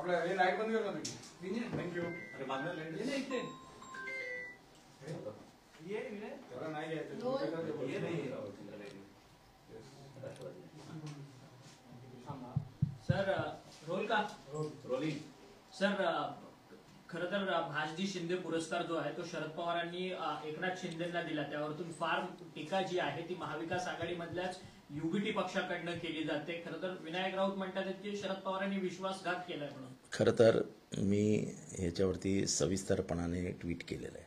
आपल्या हे लाईट बंद कर ना तुम्ही. थँक्यू. अरे बांधलं लाईट ये इथे. ये तेवढा नाही घ्यायचं. ये नाही. सर रोल का रोलिंग सर खरं तर भासजी शिंदे पुरस्कार जो आहे तो शरद पवारांनी एकनाथ शिंदेंना दिला, त्यावरतून फार टीका जी आहे ती महाविकास आघाडीमधल्याच युबीटी पक्षाकडनं केली जाते. खरं तर विनायक राऊत म्हणतात की शरद पवारांनी विश्वासघात केलाय म्हणून. खरं तर मी ह्याच्यावरती सविस्तरपणाने ट्विट केलेलं आहे.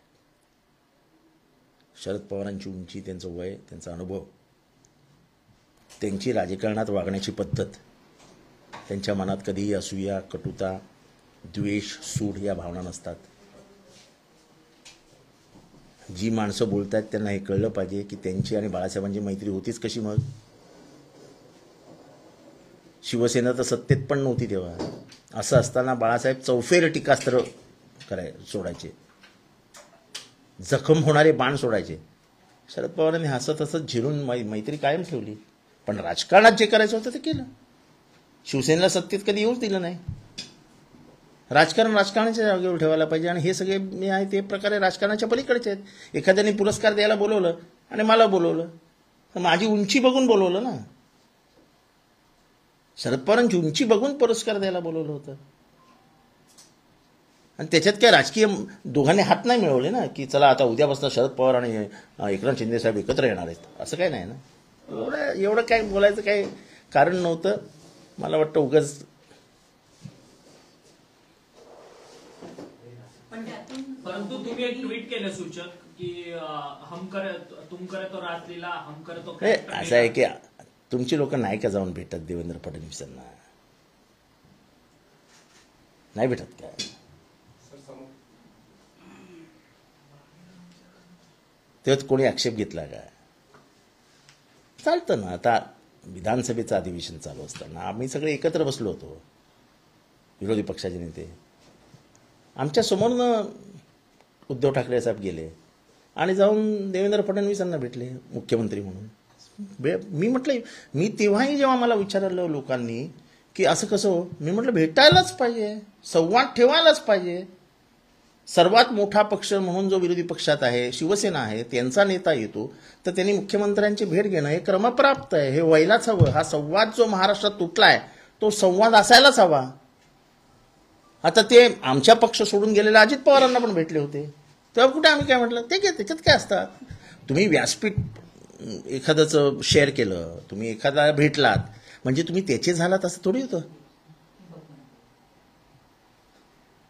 शरद पवारांची उंची, त्यांचं वय, त्यांचा अनुभव, त्यांची राजकारणात वागण्याची पद्धत, त्यांच्या मनात कधीही असूया, कटुता, द्वेष, सूड या भावना नसतात. जी माणसं बोलतात त्यांना हे कळलं पाहिजे की त्यांची आणि बाळासाहेबांची मैत्री होतीच कशी. मग शिवसेना तर सत्तेत पण नव्हती तेव्हा. असं असताना बाळासाहेब चौफेर टीकास्त्र सोडायचे, जखम होणारे बाण सोडायचे. शरद पवारांनी हसत हसत झिरून मैत्री कायम ठेवली, पण राजकारणात जे करायचं होतं ते केलं. शिवसेनेला सत्तेत कधी येऊच दिलं नाही. राजकारण राजकारणाच्या जागेवर ठेवायला पाहिजे, आणि हे सगळे मी आहे ते प्रकारे राजकारणाच्या पलीकडचे आहेत. एखाद्याने पुरस्कार द्यायला बोलवलं आणि मला बोलवलं, तर माझी उंची बघून बोलवलं ना. शरद पवारांची उंची बघून पुरस्कार द्यायला बोलवलं होतं, आणि त्याच्यात काय राजकीय दोघांनी हात नाही मिळवले ना, की चला आता उद्यापासून शरद पवार आणि एकनाथ शिंदे साहेब एकत्र येणार आहेत, असं काय नाही ना. एवढं काय बोलायचं काही कारण नव्हतं. मला वाटतं उगाच. परंतु तुम्ही एक ट्विट केलं सूचक की हम करे तुम करे तो रासलीला, हम करे तो. असं आहे की तुमची लोक नाही का जाऊन भेटत देवेंद्र फडणवीसांना? नाही भेटत का? तेव्हा कोणी आक्षेप घेतला का? चालतं ना. आता विधानसभेचं अधिवेशन चालू असताना आम्ही सगळे एकत्र बसलो होतो, विरोधी पक्षाचे नेते. आमच्या समोरनं उद्धव ठाकरे साहेब गेले आणि जाऊन देवेंद्र फडणवीसांना भेटले मुख्यमंत्री म्हणून. मी म्हटलं, मी तेव्हाही जेव्हा मला विचारलं लोकांनी की असं कसं हो, मी म्हटलं भेटायलाच पाहिजे, संवाद ठेवायलाच पाहिजे. सर्वात मोठा पक्ष म्हणून जो विरोधी पक्षात आहे, शिवसेना आहे, त्यांचा नेता येतो तर त्यांनी मुख्यमंत्र्यांची भेट घेणं हे क्रमप्राप्त आहे, हे व्हायलाच हवं. हा संवाद जो महाराष्ट्रात तुटलाय तो संवाद असायलाच हवा. आता ते आमच्या पक्ष सोडून गेलेल्या अजित पवारांना पण भेटले होते, तेव्हा कुठे आम्ही काय म्हटलं? ते त्याच्यात काय असतात. तुम्ही व्यासपीठ एखादंच शेअर केलं, तुम्ही एखादा भेटलात म्हणजे तुम्ही त्याचे झालात असं थोडी होतं.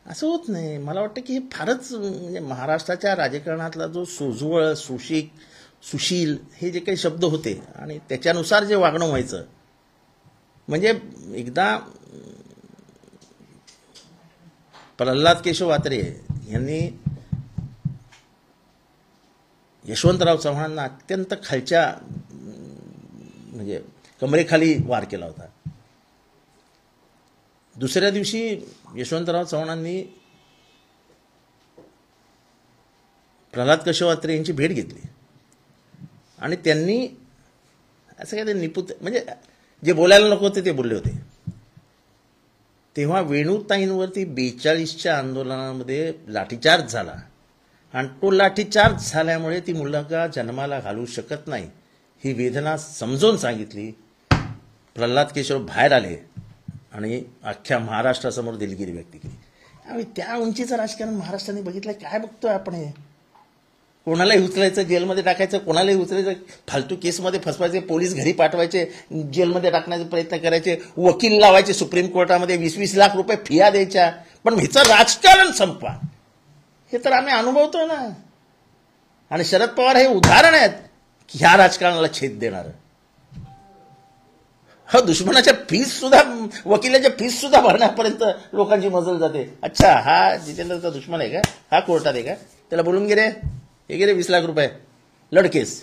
असं होत नाही. मला वाटतं की हे फारच म्हणजे महाराष्ट्राच्या राजकारणातला जो सोज्वळ, सुशील हे जे काही शब्द होते आणि त्याच्यानुसार जे वागणं व्हायचं, म्हणजे एकदा प्रल्हाद केशव वात्रे यांनी यशवंतराव चव्हाणांना अत्यंत खालच्या म्हणजे कमरेखाली वार केला होता. दुसऱ्या दिवशी यशवंतराव चव्हाणांनी प्रल्हाद केशव वात्रे यांची भेट घेतली आणि त्यांनी असं काय ते निपुत म्हणजे जे बोलायला नको होते ते बोलले होते. तेव्हा वेणूताईंवरती 42च्या आंदोलनामध्ये लाठीचार्ज झाला आणि तो लाठीचार्ज झाल्यामुळे ती मुलगा जन्माला घालू शकत नाही ही वेदना समजून सांगितली. प्रल्हाद केशव बाहेर आले आणि अख्ख्या महाराष्ट्रासमोर दिलगिरी व्यक्त केली. आणि त्या उंचीचं राजकारण महाराष्ट्राने बघितलं. काय बघतोय आपण? हे कोणालाही उचलायचं, जेलमध्ये टाकायचं, कोणालाही उचलायचं, फालतू केसमध्ये फसवायचे, पोलीस घरी पाठवायचे, जेलमध्ये टाकण्याचा प्रयत्न करायचे, वकील लावायचे सुप्रीम कोर्टामध्ये, 20-20 लाख रुपये फिया द्यायच्या. पण ह्याचं राजकारण संपवा, हे तर आम्ही अनुभवतोय ना. आणि शरद पवार हे उदाहरण आहेत की ह्या राजकारणाला छेद देणार. हा दुश्मनाच्या फीस सुद्धा, वकिलाच्या फीस सुद्धा भरण्यापर्यंत लोकांची मजल जाते. अच्छा, हा जितेंद्रचा दुश्मन आहे का? हा कोर्टात आहे का? त्याला बोलून गे रे, हे गे रे 20 लाख रुपये लढकेस.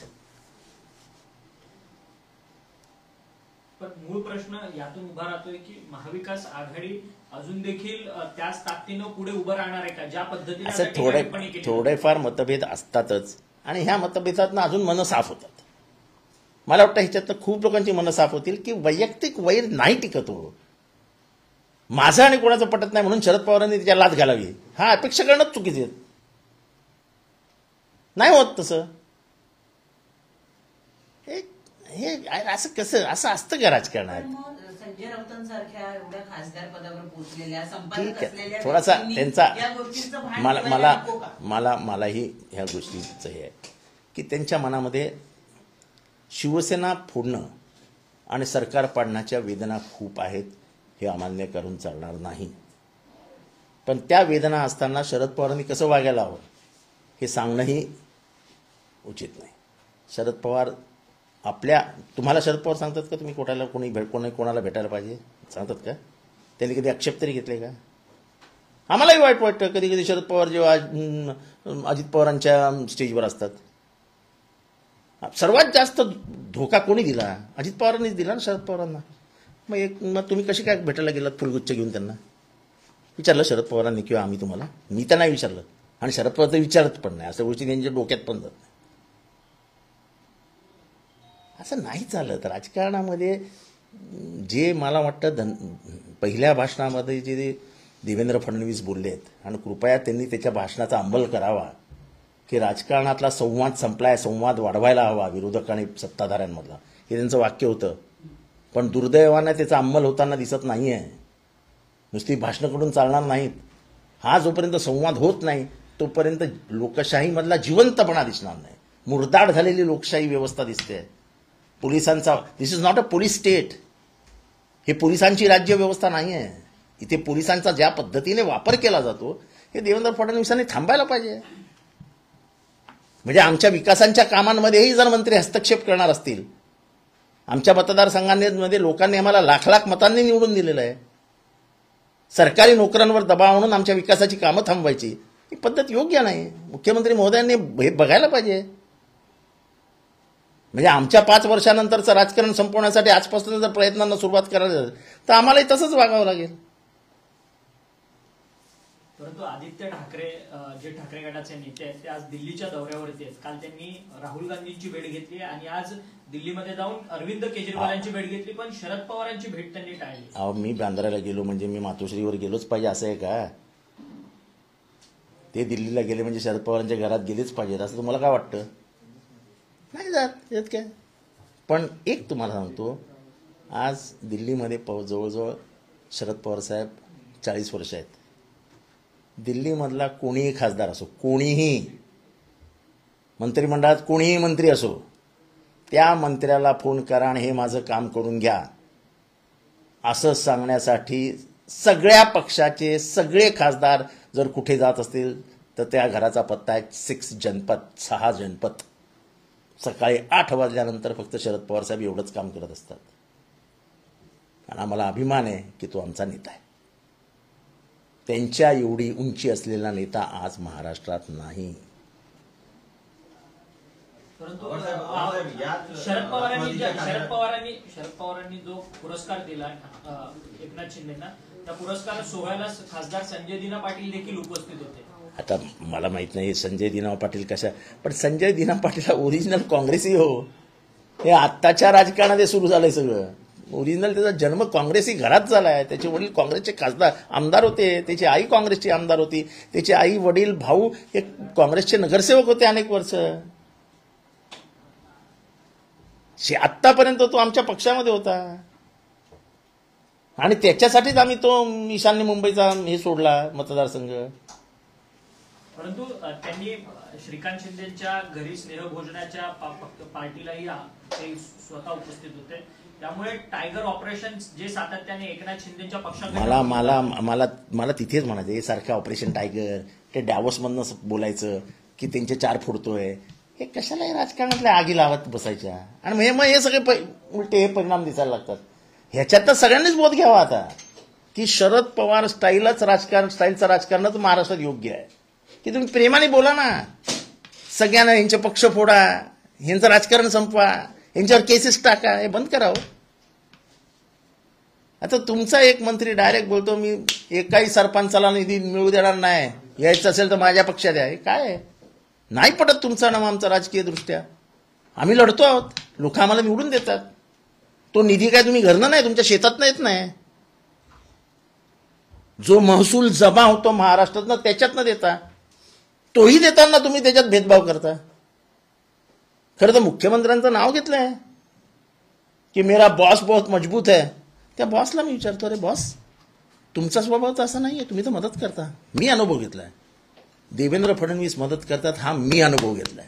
पण मूळ प्रश्न यातून उभा राहतोय की महाविकास आघाडी अजून देखील त्याच ताकदीनं पुढे उभं राहणार आहे का? ज्या पद्धतीने असं थोडेफार मतभेद असतातच, आणि ह्या मतभेदातनं अजून मनं साफ होतात. मला वाटतं ह्याच्यात खूप लोकांची मनं साफ होतील की वैयक्तिक वैर नाही टिकत हो. माझं आणि कोणाचं पटत नाही म्हणून शरद पवारांनी त्याच्या लाच घालावी, हा अपेक्षा करणंच चुकीचं आहे. नाही होत तसं. हे असं कसं असं असतं का राजकारणात? संजय राऊतांसारख्या एवढ्या खासदार पदावर पोहोचलेल्या ठीक संपादक आहे, असलेल्या थोडासा व्यक्तींनी त्यांचा या गोष्टींचं भान मला ठेवायला मला नको का? मला मलाही ह्या गोष्टीचं हे आहे की त्यांच्या मनामध्ये शिवसेना फोडणं आणि सरकार पाडण्याच्या वेदना खूप आहेत, हे अमान्य करून चालणार नाही. पण त्या वेदना असताना शरद पवारांनी कसं वागायला हवं हे सांगणंही उचित नाही. शरद पवार तुम्हाला शरद पवार सांगतात का तुम्ही कोणाला भेटायला पाहिजे, सांगतात का? त्यांनी कधी आक्षेप तरी घेतले का? आम्हालाही वाईट वाटतं कधी कधी शरद पवार जेव्हा अजित पवारांच्या स्टेजवर असतात. सर्वात जास्त धोका कोणी दिला? अजित पवारांनीच दिला ना शरद पवारांना. मग तुम्ही कशी काय भेटायला गेलात फुलगुच्छ घेऊन त्यांना? विचारलं शरद पवारांनी किंवा आम्ही तुम्हाला? मी तर नाही विचारलं आणि शरद पवार तर विचारत पण नाही. अशा गोष्टी त्यांच्या डोक्यात पण जात नाही. असं नाही चालत राजकारणामध्ये. जे मला वाटतं पहिल्या भाषणामध्ये जे देवेंद्र फडणवीस बोलले आहेत आणि कृपया त्यांनी त्याच्या भाषणाचा अंमल करावा की राजकारणातला संवाद संपलाय, संवाद वाढवायला हवा विरोधक आणि सत्ताधाऱ्यांमधला, हे त्यांचं वाक्य होतं. पण दुर्दैवाने त्याचा अंमल होताना दिसत नाही आहे. नुसती भाषणं करून चालणार नाहीत. हा जोपर्यंत संवाद होत नाही तोपर्यंत लोकशाहीमधला जिवंतपणा दिसणार नाही. मुरदाड झालेली लोकशाही व्यवस्था दिसते. पोलिसांचा this is not a police state. हे पोलिसांची राज्य व्यवस्था नाही आहे. इथे पोलिसांचा ज्या पद्धतीने वापर केला जातो हे देवेंद्र फडणवीसांनी थांबायला पाहिजे. म्हणजे आमच्या विकासांच्या कामांमध्येही जर मंत्री हस्तक्षेप करणार असतील, आमच्या मतदारसंघांमध्ये लोकांनी आम्हाला लाख लाख मतांनी निवडून दिलेलं आहे, सरकारी नोकऱ्यांवर दबाव आणून आमच्या विकासाची कामं थांबवायची, ही पद्धत योग्य नाही. मुख्यमंत्री महोदयांनी हे बघायला पाहिजे. म्हणजे आमच्या 5 वर्षानंतरचं राजकारण संपवण्यासाठी आजपासून जर प्रयत्नांना सुरुवात करायला तर आम्हालाही तसंच वागावं लागेल. परंतु आदित्य ठाकरे जे ठाकरे गटाचे नेते आहेत ते आज दिल्लीच्या दौऱ्यावरती आहेत. काल त्यांनी राहुल गांधींची भेट घेतली आणि आज दिल्लीमध्ये जाऊन अरविंद केजरीवालांची भेट घेतली, पण शरद पवारांची भेट त्यांनी टाळली. अहो, मी बांद्राला गेलो म्हणजे मी मातोश्रीवर गेलोच पाहिजे असं आहे का? ते दिल्लीला गेले म्हणजे शरद पवारांच्या घरात गेलेच पाहिजेत असं तुम्हाला काय वाटतं? नाही जात यात काय. पण एक तुम्हाला सांगतो, आज दिल्लीमध्ये जवळजवळ शरद पवार साहेब 40 वर्ष आहेत. दिल्लीमधला कोणीही खासदार असो, कोणीही मंत्रिमंडळात कोणीही मंत्री असो, त्या मंत्र्याला फोन करा आणि हे माझं काम करून घ्या असं सांगण्यासाठी सगळ्या पक्षाचे सगळे खासदार जर कुठे जात असतील तर त्या घराचा पत्ता आहे 6 जनपद. सकाळी 8 वाजल्यानंतर फक्त शरद पवार साहेब एवढंच काम करत असतात. आणि आम्हाला अभिमान आहे की तो आमचा नेता आहे. त्यांच्या एवढी उंची असलेला नेता आज महाराष्ट्रात नाही. परंतु आवाज यात- शरद पवारांनी जो पुरस्कार दिला एकनाथ शिंदेना, त्या पुरस्कार सोहळ्याला खासदार संजय दिना पाटील देखील उपस्थित होते. आता मला माहित नाही संजय दिना पाटील कशा, पण संजय दिना पाटील हा ओरिजिनल काँग्रेसी हो. हे आत्ताच्या राजकारणात सुरू झालंय सगळं. ओरिजिनल त्याचा जन्म काँग्रेसी घरात झालाय. त्याचे वडील काँग्रेसचे खासदार आमदार होते, त्याची आई काँग्रेसची आमदार होती, त्याचे आई वडील भाऊ हे काँग्रेसचे नगरसेवक होते अनेक वर्ष. आत्तापर्यंत तो आमच्या पक्षामध्ये होता आणि त्याच्यासाठीच आम्ही तो ईशान्य मुंबईचा हे सोडला मतदारसंघ. परंतु त्यांनी श्रीकांत शिंदेच्या घरी स्नेहभोजनाच्या पार्टीलाही ते स्वतः उपस्थित होते. त्यामुळे टायगर ऑपरेशन जे सातत्याने एकनाथ शिंदेच्या पक्षाकडे मला तिथेच म्हणायचं, हे सारखं ऑपरेशन टायगर ते डॅवोसमधनं बोलायचं की त्यांचे 4 फोडतोय, हे कशाला हे राजकारणातल्या आगी लावत बसायच्या. आणि मग हे सगळे उलटे हे परिणाम दिसायला लागतात. ह्याच्यात तर सगळ्यांनीच बोध घ्यावा आता की शरद पवार स्टाईलचं राजकारणच महाराष्ट्रात योग्य आहे. की तुम्ही प्रेमाने बोला ना, सगळ्यांना यांचे पक्ष फोडा, यांचं राजकारण संपवा, यांच्यावर केसेस टाका, हे बंद करावं. आता तुमचा एक मंत्री डायरेक्ट बोलतो मी एकाही सरपंचाला निधी मिळू देणार नाही, यायचं असेल तर माझ्या पक्षात आहे. काय नाही पटत तुमचा नाम आमचा राजकीय दृष्ट्या. आम्ही लढतो आहोत, लोक आम्हाला निवडून देतात. तो निधी काय तुम्ही घरनं नाही, तुमच्या शेतात येत नाही. जो महसूल जमा होतो महाराष्ट्रातनं त्याच्यातनं देता, तोही देताना तुम्ही त्याच्यात भेदभाव करता. खरं तर मुख्यमंत्र्यांचं नाव घेतलंय की मेरा बॉस बहुत मजबूत है. त्या बॉसला मी विचारतो, अरे बॉस, तुमचा स्वभाव तर असा नाहीये, तुम्ही तर मदत करता. मी अनुभव घेतलाय. देवेंद्र फडणवीस मदत करतात हा मी अनुभव घेतलाय.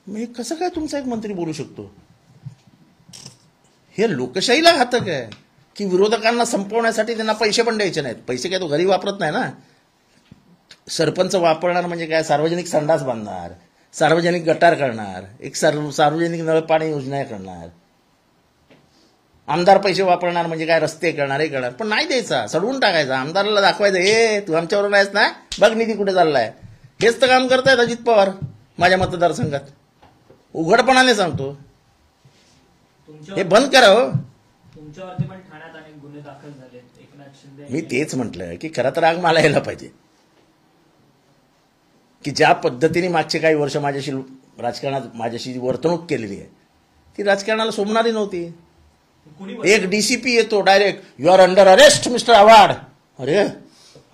मी कसं काय तुमचा एक मंत्री बोलू शकतो? हे लोकशाहीला घातक आहे की विरोधकांना संपवण्यासाठी त्यांना पैसे पण द्यायचे नाहीत. पैसे काय तो घरी वापरत नाही ना. सरपंच वापरणार म्हणजे काय, सार्वजनिक संडास बांधणार, सार्वजनिक गटार करणार, एक सार्वजनिक नळ पाणी योजना करणार. आमदार पैसे वापरणार म्हणजे काय, रस्ते करणार, हे करणार. पण नाही द्यायचा, सडवून टाकायचा. आमदाराला दाखवायचं, हे तू आमच्यावर आहेस ना, बघ निधी कुठे चाललाय. हेच तर काम करतायत अजित पवार माझ्या मतदारसंघात. उघडपणाने सांगतो, हे बंद करा हो. तुमच्यावरती पण ठाण्यात अनेक गुन्हे दाखल झाले. एकनाथ शिंदे मी तेच म्हटलं की खरं तर राग मला यायला पाहिजे की ज्या पद्धतीने मागचे काही वर्ष माझ्याशी राजकारणात माझ्याशी वर्तणूक केलेली आहे ती राजकारणाला सोमणारी नव्हती. एक डीसीपी येतो direct, you are under arrest mister Awhad. अरे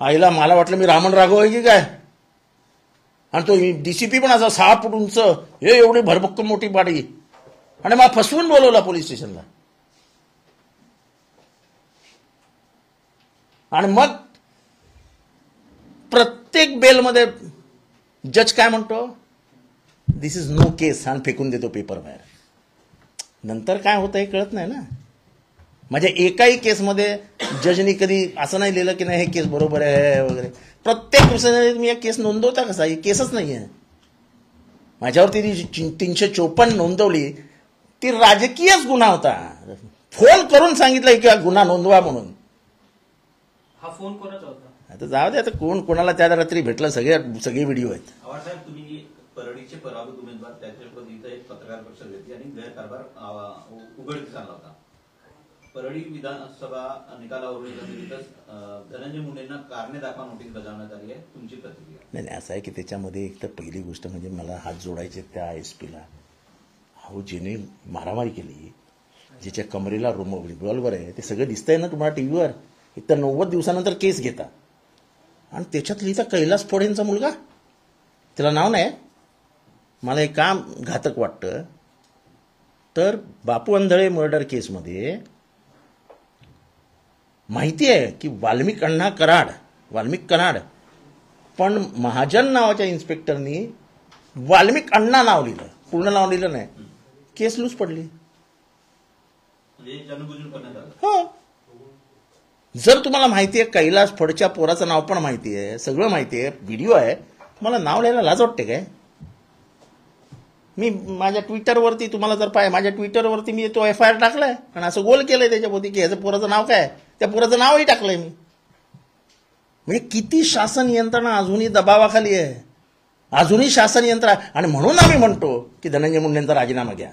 आईला मला वाटलं मी रामन राघव आहे की काय. आणि तो डीसीपी पण असा 6 फूट उंच, हे एवढी भरभक्कम मोठी बाडी, आणि मला फसवून बोलवला पोलीस स्टेशनला. आणि मग प्रत्येक बेलमध्ये जज काय म्हणतो, दिस इज नो केस, आणि फेकून देतो पेपर बाहेर. नंतर काय होतं हे कळत नाही ना. म्हणजे एकाही केसमध्ये जजनी कधी असं नाही लिहिलं की नाही हे केस बरोबर आहे वगैरे. प्रत्येक दिवसाने मी एक केस नोंदवता कसा, ही केसच नाही आहे माझ्यावरती. 354 नोंदवली, ती राजकीयच गुन्हा होता. फोन करून सांगितलं की गुन्हा नोंदवा म्हणून. हा फोन कोणाचा होता? आता जाऊ दे, आता कोण कोणाला त्या रात्री भेटलं, सगळे व्हिडिओ आहेत. आव्हाड साहेब, तुम्ही परळीचे पराभूत उमेदवार त्याच्याविरोधात इथं एक पत्रकार परिषद घेतली आणि गैरकारभार उघडकीस आणला होता. परळी विधानसभा निकालावरून धनंजय मुंडेंना कारणे दाखवा नोटीस बजावण्यात आली आहे. तुमची प्रतिक्रिया? नाही, असं आहे की त्याच्यामध्ये एक तर पहिली गोष्ट म्हणजे मला हात जोडायचे त्या एसपीला. अहो, जिने मारामारी केली, ज्याच्या कमरेला रिव्हॉल्वर आहे, ते सगळं दिसतंय ना तुम्हाला टीव्हीवर. एक तर 90 दिवसानंतर केस घेता, आणि त्याच्यात लिहिता कैलास फोडेंचा मुलगा, त्याला नाव नाही. मला एक काम घातक वाटतं, तर बापू अंधळे मर्डर केसमध्ये माहिती आहे की वाल्मिक कराड, पण महाजन नावाच्या इन्स्पेक्टरनी वाल्मिक अण्णा नाव लिहिलं, पूर्ण नाव लिहिलं नाही. केस लूज पडली. म्हणजे जनबुजून करण्यात आलं. हो, जर तुम्हाला माहिती आहे कैलास फडच्या पोराचं नाव पण माहिती आहे, सगळं माहिती आहे, व्हिडिओ आहे, मला नाव लिहायला लाज वाटते काय? मी माझ्या ट्विटरवरती तुम्हाला जर माझ्या ट्विटरवरती मी तो FIR टाकलाय आणि असं गोल केलंय त्याच्यावरती की ह्याचं पोराचं नाव काय, त्या पोराचं नावही टाकलंय मी. म्हणजे किती शासन यंत्रणा अजूनही दबावाखाली आहे, अजूनही शासन यंत्रणा. आणि म्हणून आम्ही म्हणतो की धनंजय मुंडेंचा राजीनामा घ्या.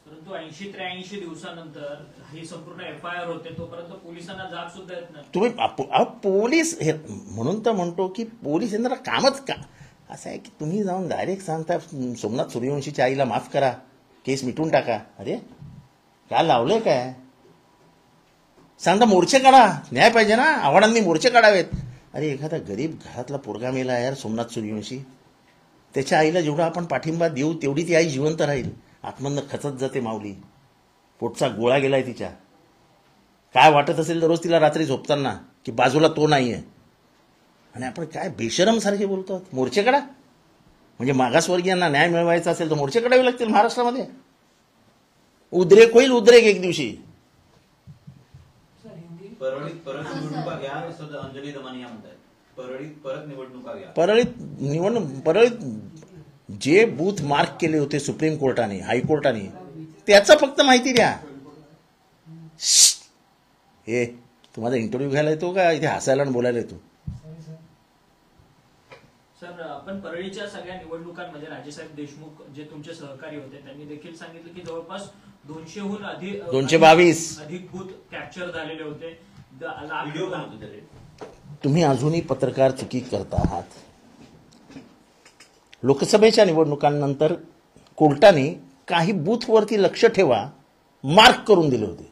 परंतु 80-83 दिवसानंतर ही संपूर्ण FIR होते, तोपर्यंत पोलिसांना जाग सुद्धा येत नाही. तुम्ही पोलीस हे म्हणून तर म्हणतो की पोलीस यंत्रणा कामच का असं आहे की तुम्ही जाऊन डायरेक्ट सांगता सोमनाथ सूर्यवंशीच्या आईला माफ करा, केस मिटून टाका. अरे काय लावलंय काय? सांगता मोर्चे काढा, न्याय पाहिजे ना, आव्हाडांनी मोर्चे काढावेत. अरे एखादा गरीब घरातला पोरगा मेला यार, सोमनाथ सूर्यवंशी, त्याच्या आईला जेवढा आपण पाठिंबा देऊ तेवढी ती आई जिवंत राहील. आतमधनं खचत जाते माऊली, पोटचा गोळा गेलाय तिच्या. काय वाटत असेल तर रोज तिला रात्री झोपताना की बाजूला तो नाही आहे. आणि आपण काय बेशरम सारखे बोलतो. मोर्चे काढा म्हणजे मागासवर्गीयांना न्याय मिळवायचा असेल तर मोर्चे काढावे लागतील महाराष्ट्रामध्ये. उद्रेक होईल, उद्रेक एक दिवशी. परळीत परत निवडणुका घ्या असं अंजली दमानिया म्हणतात. परळीत परत निवडणुका घ्या. परळीत जे बूथ मार्क केले होते सुप्रीम कोर्टाने, हायकोर्टाने, त्याचं फक्त माहिती द्या. हे तुम्हाला इंटरव्ह्यू घ्यायला येतो का इथे हसायला आणि बोलायला येतो? सर, आपण परळीच्या सगळ्या निवडणुकांमध्ये राजेसाहेब देशमुख जे तुमचे सहकारी होते त्यांनी देखील सांगितलं की जवळपास 200हून अधिक 222 अधिक बूथ कॅप्चर झालेले होते. व्हिडिओ पण होते त्याचे. तुम्ही अजूनही पत्रकार चुकी करता आहात. लोकसभेच्या निवडणुकांनंतर कोर्टाने काही बूथवरती लक्ष ठेवा मार्क करून दिले होते.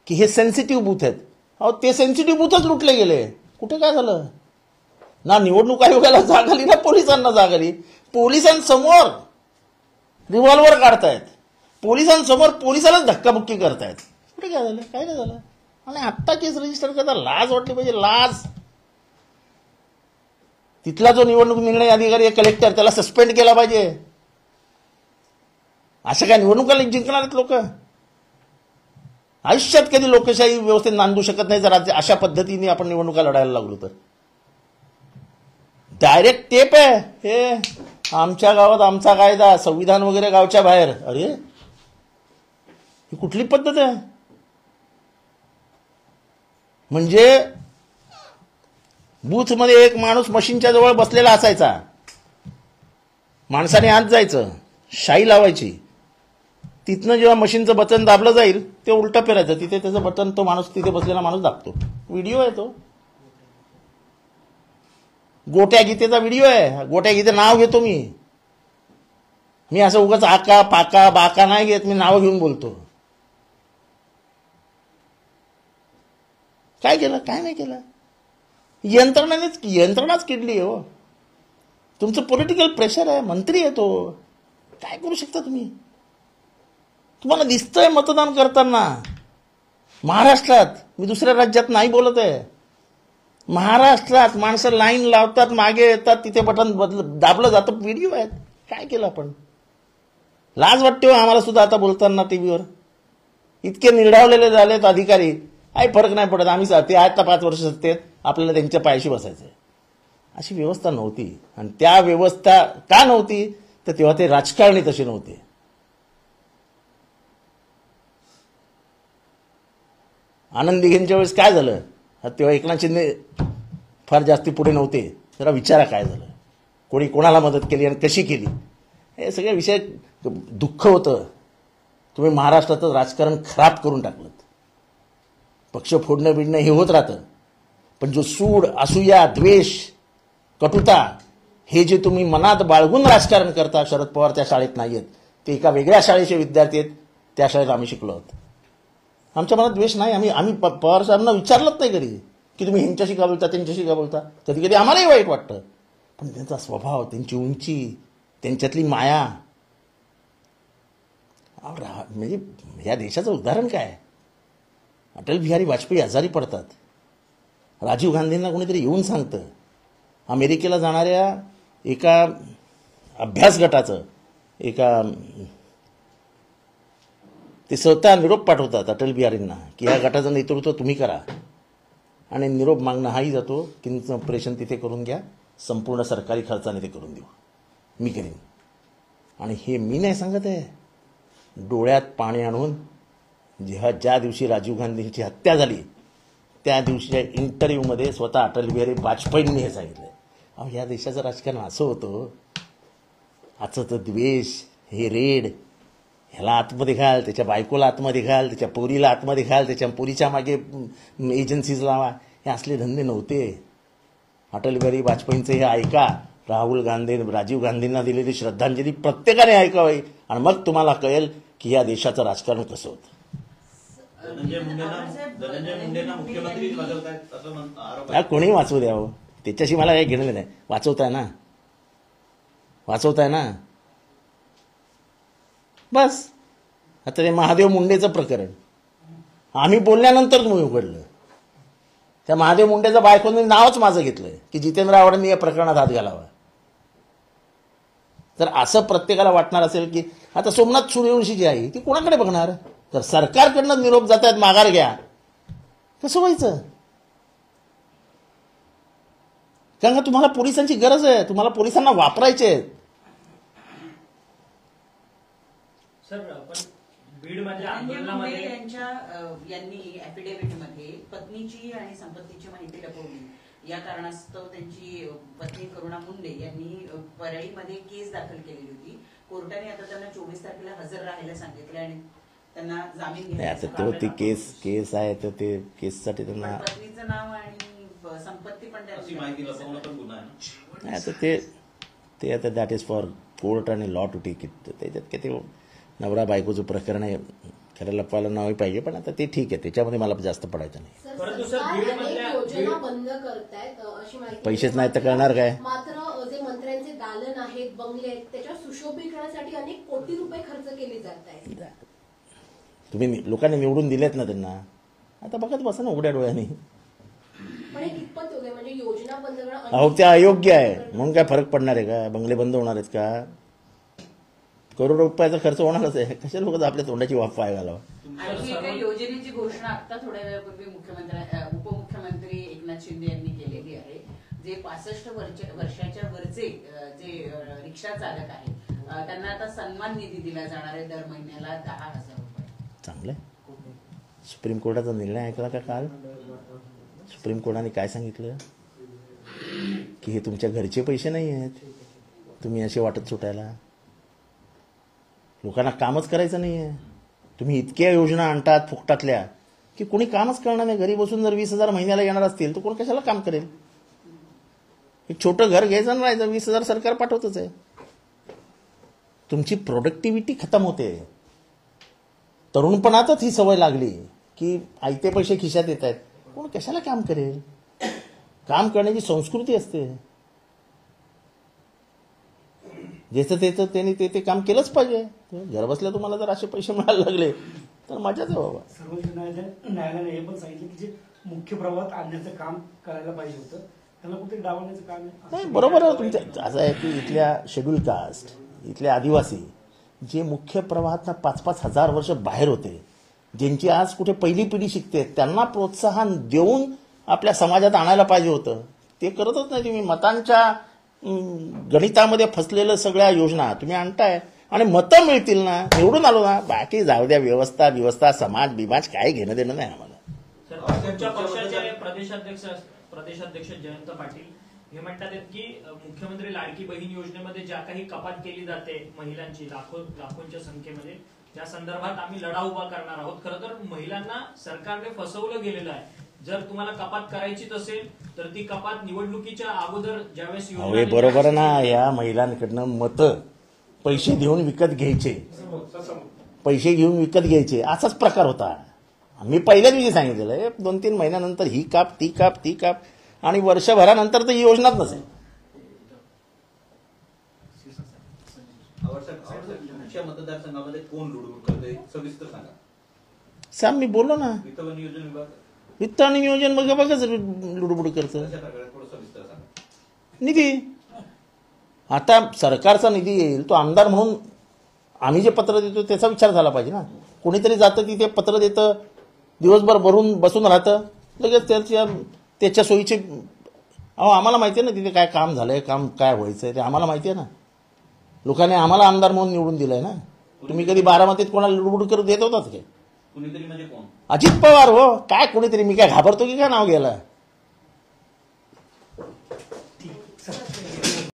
की हे सेन्सिटिव्ह बूथ आहेत. अहो ते सेन्सिटिव्ह बूथच लुटले गेले. कुठे काय झालं? ना निवडणूक आयोगाला जाग आली ना पोलिसांना जाग आली. पोलिसांसमोर रिव्हॉल्वर काढतायत, पोलिसांसमोर पोलिसालाच धक्काबुक्की करतायत. कुठे काय झालं? काय नाही झालं. आणि आत्ता केस रजिस्टर करता लाज वाटली पाहिजे, लाज. तिथला जो निवडणूक निर्णय अधिकारी आहे कलेक्टर, त्याला सस्पेंड केला पाहिजे. असं काय निवडणुका जिंकणार आहेत लोक? आयुष्यात कधी लोकशाही व्यवस्थेत नांदू शकत नाही जर अशा पद्धतीने आपण निवडणुका लढायला लागलो तर. डायरेक्ट टेप आहे हे, आमच्या गावात आमचा कायदा, संविधान वगैरे गावच्या बाहेर. अरे ही कुठली पद्धत आहे? म्हणजे बूथमध्ये एक माणूस मशीनच्या जवळ बसलेला असायचा, माणसाने आत जायचं, शाई लावायची, तिथनं जेव्हा मशीनचं बटन दाबलं जाईल ते उलटं फिरायचं, तिथे त्याचं बटन तो माणूस तिथे बसलेला माणूस दाबतो. व्हिडिओ आहे तो, गोट्या गीतेचा व्हिडिओ आहे. गोट्या गीते नाव घेतो मी असं उगाच आका पाका बाका नाही घेत, मी नाव घेऊन बोलतो. काय केलं? काय नाही केलं. यंत्रणाच किडली आहे हो. तुमचं पॉलिटिकल प्रेशर आहे, मंत्री आहे तो, काय करू शकता तुम्ही? तुम्हाला दिसतंय मतदान करताना महाराष्ट्रात, मी दुसऱ्या राज्यात नाही बोलत आहे, महाराष्ट्रात माणसं लाईन लावतात, मागे येतात, तिथे बटन दाबलं जातं, व्हिडिओ आहेत. काय केलं आपण? लाज वाटते हो आम्हाला सुद्धा आता बोलताना टीव्हीवर. इतके निर्ढावलेले झालेत अधिकारी, काही फरक नाही पडत, आम्ही ते आहेत ना 5 वर्ष सत्तेत, आपल्याला त्यांच्या पायाशी बसायचंय. अशी व्यवस्था नव्हती. आणि त्या व्यवस्था का नव्हती तर तेव्हा ते राजकारणी तसे नव्हते. आनंद दिघेंच्या वेळेस काय झालं, तेव्हा एकनाथ शिंदे फार जास्ती पुढे नव्हते. जरा विचारा काय झालं, कोणी कोणाला मदत केली आणि कशी केली, हे सगळे विषय. दुःख होतं, तुम्ही महाराष्ट्राचं राजकारण खराब करून टाकलं. पक्ष फोडणं बिडणं हे होत राहतं, पण जो सूड, असूया, द्वेष, कटुता हे जे तुम्ही मनात बाळगून राजकारण करता, शरद पवार त्या शाळेत नाही आहेत, ते एका वेगळ्या शाळेचे विद्यार्थी आहेत. त्या शाळेत आम्ही शिकलो आहोत. आमच्या मनात द्वेष नाही. आम्ही पवार साहेबांना विचारलंच नाही कधी की तुम्ही ह्यांच्याशी का बोलता, त्यांच्याशी का बोलता. कधी कधी आम्हालाही वाईट वाटतं, पण त्यांचा स्वभाव, त्यांची उंची, त्यांच्यातली माया, म्हणजे या देशाचं उदाहरण काय. अटल बिहारी वाजपेयी आजारी पडतात, राजीव गांधींना कोणीतरी येऊन सांगतं. अमेरिकेला जाणाऱ्या एका अभ्यास गटाचं ते स्वतः निरोप पाठवतात अटल बिहारींना की या गटाचं नेतृत्व तुम्ही करा, आणि निरोप मागणं हाही जातो की ऑपरेशन तिथे करून घ्या, संपूर्ण सरकारी खर्चाने ते करून देऊ, मी करीन. आणि हे मी नाही सांगत आहे, डोळ्यात पाणी आणून ज्या दिवशी राजीव गांधींची हत्या झाली त्या दिवशीच्या इंटरव्ह्यूमध्ये स्वतः अटल बिहारी वाजपेयींनी हे सांगितलं. अहो या देशाचं राजकारण असं होतं. आजचं द्वेष, हे रेड, ह्याला आतमध्ये घाल, त्याच्या बायकोला आतमध्ये घाल, त्याच्या पोरीला आतमध्ये घाल, त्याच्या पोरीच्या मागे एजन्सीज लावा, हे असले धंदे नव्हते. अटल बिहारी वाजपेयींचं हे ऐका, राहुल गांधी, राजीव गांधींना दिलेली श्रद्धांजली प्रत्येकाने ऐकावी, आणि मग तुम्हाला कळेल की या देशाचं राजकारण कसं होतं. धनंजय मुंडेंना मुख्यमंत्री वाजवतायत असं आरोप आहे. कोणी वाचवू द्यावं, त्याच्याशी मला काही घेणं नाही. वाचवताय ना बस. आता ते महादेव मुंडेचं प्रकरण आम्ही बोलल्यानंतर तुम्ही उघडलं. त्या महादेव मुंडेचं बायकोने नावच माझं घेतलंय की जितेंद्र आव्हाडांनी या प्रकरणात हात घालावा. तर असं प्रत्येकाला वाटणार असेल की आता सोमनाथ सूर्यवंशी जी आहे ती कोणाकडे बघणार. तर सरकारकडनं निरोप जात आहेत माघार घ्या, कसं व्हायचं. कारण का तुम्हाला पोलिसांची गरज आहे, तुम्हाला पोलिसांना वापरायचे आहेत. सर पण बीडमध्ये धनंजय मुंडे आंदोलनामध्ये यांनी ॲफिडेव्हिटमध्ये पत्नीची आणि संपत्तीची माहिती लपवली, या कारणास्तव त्यांची पत्नी करुणा मुंडे यांनी परळीमध्ये केस दाखल केलेली होती. कोर्टाने आता त्यांना 24 तारखेला हजर राहायला सांगितले आणि त्यांना जामीन आता तो ती केस आहे, तर ते केससाठी त्यांना पत्नीचं नाव आणि संपत्ती पण अशी माहिती लपवणं पण गुन्हा आहे ना. आता ते आता दॅट इज फॉर कोर्ट आणि लॉ टू टेक इट. त्याच्यात किती नवरा बायकोचं प्रकरण आहे, खरं लपवायला नाही पाहिजे, पण आता ते ठीक आहे, त्याच्यामध्ये मला जास्त पडायचं नाही. परंतु सर, सरकार बीडमधल्या- अनेक योजना बंद करतायत अशी माहिती पैसेच नाही तर करणार काय? मात्र जे मंत्र्यांचे दालन आहेत, बंगले आहेत, त्याच्यावर सुशोभीकरणासाठी अनेक कोटी रुपये खर्च केले जात आहेत. तुम्ही लोकांनी निवडून दिलेत ना त्यांना, आता बघत बसा ना उघड्या डोळ्यांनी. पण हे कितपत योग्य आहे? म्हणजे योजना बंद करणं अहो ते अयोग्य आहे म्हणून काय फरक पडणार आहे का? बंगले बंद होणार आहेत का? करोड रुपयाचा खर्च होणारच आहे. कशा लोक आपल्या तोंडाची वाफ पाय घालावा. आणखी एका योजनेची घोषणा आता थोड्या वेळापूर्वी उपमुख्यमंत्री एकनाथ शिंदे यांनी केलेली आहे. जे 65 वर्षाच्या वरचे जे रिक्षा चालक आहेत त्यांना आता सन्मान निधी दिला जाणार आहे दर महिन्याला 10,000 रुपये. चांगलं आहे. सुप्रीम कोर्टाचा निर्णय ऐकला का काल? सुप्रीम कोर्टाने काय सांगितलं की हे तुमच्या घरचे पैसे नाही आहेत, तुम्ही असे वाटत सुटायला. लोकांना कामच करायचं नाही आहे. तुम्ही इतक्या योजना आणतात फुकटातल्या की कोणी कामच करणार नाही. घरी बसून जर 20,000 महिन्याला येणार असतील तर कोण कशाला काम करेल? एक छोटं घर घ्यायचं आणि राहायचं, 20,000 सरकार पाठवतच आहे. तुमची प्रोडक्टिव्हिटी खतम होते. तरुणपणातच ही सवय लागली की आयते पैसे खिशात येत आहेत, कोण कशाला काम करेल? काम करण्याची संस्कृती असते. ज्याचं त्याचं त्यांनी ते काम केलंच पाहिजे. घर बसल्या तुम्हाला जर असे पैसे मिळायला लागले तर मजाच आहे बाबा. सर्वोच्च न्यायालयाने हे पण सांगितलं की जे मुख्य प्रवाहात आणण्याचं काम करायला पाहिजे होतं त्यांना कुठे डावण्याचं काम आहे. नाही बरोबर आहे तुमचं. असं आहे की इथल्या शेड्यूल कास्ट, इथले आदिवासी जे मुख्य प्रवाहात 5-5 हजार वर्ष बाहेर होते, ज्यांची आज कुठे पहिली पिढी शिकते, त्यांना प्रोत्साहन देऊन आपल्या समाजात आणायला पाहिजे होतं. ते करतच नाही. तुम्ही मतांच्या गणितामध्ये फसलेलं सगळ्या योजना तुम्ही आणताय आणि मतं मिळतील ना, निवडून आलो ना, बाकी जाऊ द्या. व्यवस्था समाज बिमाज काय घेणं देणं नाही आम्हाला. सर, तुमच्या पक्षाचे प्रदेशाध्यक्ष जयंत पाटील हे म्हणतात की मुख्यमंत्री लाडकी बहीण योजनेमध्ये ज्या काही कपात केली जाते महिलांची लाखोंच्या संख्येमध्ये, त्या संदर्भात आम्ही लढा उभा करणार आहोत. खरं तर महिलांना सरकारने फसवलं गेलेलं आहे. जर तुम्हाला कपात करायचीच असेल तर ती कपात निवडणुकीच्या अगोदर ज्यावेळेस अहो बरोबर ना, या महिलांकडनं मतं पैसे देऊन विकत घ्यायचे, पैसे घेऊन विकत घ्यायचे, असाच प्रकार होता. मी पहिल्या दिवशी सांगितलेलं 2-3 महिन्यानंतर ही काप ती काप आणि वर्षभरानंतर तर ही योजनाच नसेल. तुमच्या मतदारसंघामध्ये कोण लुडबुड करतोय सविस्तर सांगा. साम मी बोललो ना, वित्त व नियोजन विभाग वित्त आणि नियोजन बघाच लुडबुड करतं. कशा प्रकारे थोडं सविस्तर सांगा. निधी, आता सरकारचा निधी येईल तो आमदार म्हणून आम्ही जे पत्र देतो त्याचा विचार झाला पाहिजे ना. कोणीतरी जातं तिथे पत्र देतं, दिवसभर भरून बसून राहतं, लगेच त्याच्या सोयीचे. अहो आम्हाला माहिती आहे ना तिथे काय काम झालंय, काम काय व्हायचंय ते आम्हाला माहिती आहे ना. लोकांनी आम्हाला आमदार म्हणून निवडून दिलंय ना. तुम्ही कधी बारामतीत कोणाला लुडबुड करून देत होतात काय? कुणीतरी म्हणजे कोण? अजित पवार. हो काय कोणीतरी, मी काय घाबरतो की काय नाव घ्यायला?